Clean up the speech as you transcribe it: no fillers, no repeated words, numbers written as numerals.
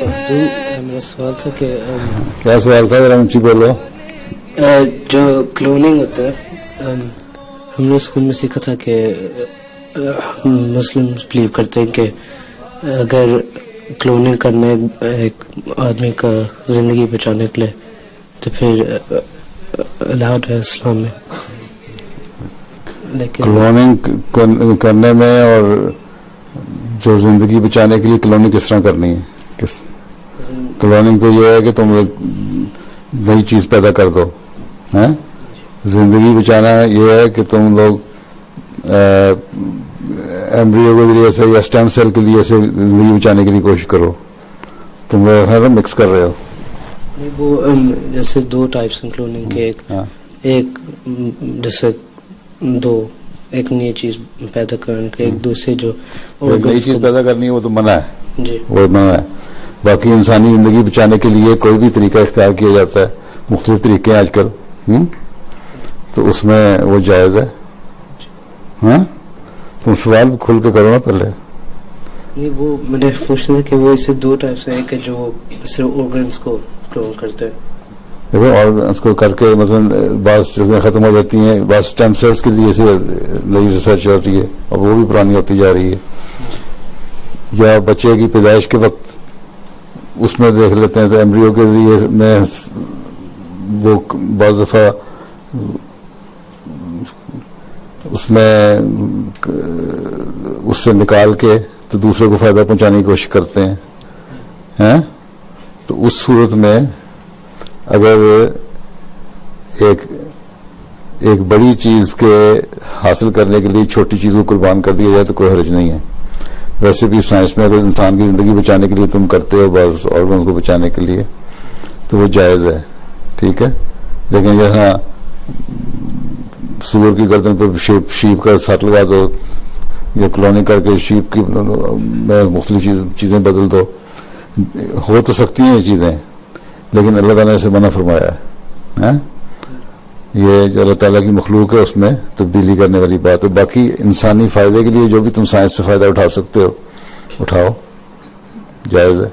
میرا سوال تھا کہ کیا سوال تھا ذرا اونچی بولو. جو کلوننگ ہوتا ہے ہم نے اسکول میں سیکھا تھا کہ ہم مسلم بلیو کرتے ہیں کہ اگر کلوننگ کرنا ایک آدمی کا زندگی بچانے کے لیے تو پھر الاؤڈ ہے اسلام میں. لیکن کلوننگ کرنے میں اور جو زندگی بچانے کے لیے کلوننگ کس طرح کرنی ہے؟ کلوننگ تو یہ ہے کہ تم ایک نئی چیز پیدا کر دو. زندگی بچانا یہ ہے کہ تم لوگ ایمبریو کے ذریعے سے یا سٹیم سیل کے لیے سے زندگی بچانے کے لیے کوشش کرو. تم لوگ ہے نا مکس کر رہے ہو. وہ جیسے دو ٹائپس ہیں کلوننگ کے. ایک جیسے ایک نئی چیز پیدا کرنے کے، ایک دوسری جو نئی چیز پیدا کرنی ہے وہ تو منع ہے. جی وہ منع ہے. باقی انسانی زندگی بچانے کے لیے کوئی بھی طریقہ اختیار کیا جاتا ہے، مختلف طریقے ہیں آج کل، تو اس میں وہ جائز ہے. تم سوال کھل کے کرو نا پہلے. نہیں وہ میں نے پوچھنا کہ وہ اسے دو ٹائپس ہیں. ایک ہے جو صرف آرگنس کو کلون کرتے ہیں. دیکھو آرگنس کو کر کے مثلا بعض چیزیں ختم ہو جاتی ہیں، بعض اسٹیم سیلس کے لیے سے نئی ریسرچ ہو رہی ہے اور وہ بھی پرانی ہوتی جا رہی ہے. یا بچے کی پیدائش کے وقت اس میں دیکھ لیتے ہیں تو ایمبریو کے ذریعے میں وہ بعض دفعہ اس میں اس سے نکال کے تو دوسرے کو فائدہ پہنچانے کی کوشش کرتے ہیں. تو اس صورت میں اگر ایک بڑی چیز کے حاصل کرنے کے لیے چھوٹی چیز کو قربان کر دیا جائے تو کوئی حرج نہیں ہے. ویسے بھی سائنس میں اگر انسان کی زندگی بچانے کے لیے تم کرتے ہو بعض آرگنز کو بچانے کے لیے تو وہ جائز ہے، ٹھیک ہے. لیکن یہاں سور کی گردن پہ شیپ کا سٹ لگا دو یا کلوننگ کر کے شیپ کی میں مختلف چیزیں بدل دو، ہو تو سکتی ہیں یہ چیزیں، لیکن اللہ تعالیٰ نے اسے منع فرمایا ہے. یہ جو اللہ تعالیٰ کی مخلوق ہے اس میں تبدیلی کرنے والی بات ہے. باقی انسانی فائدے کے لیے جو بھی تم سائنس سے فائدہ اٹھا سکتے ہو اٹھاؤ، جائز ہے.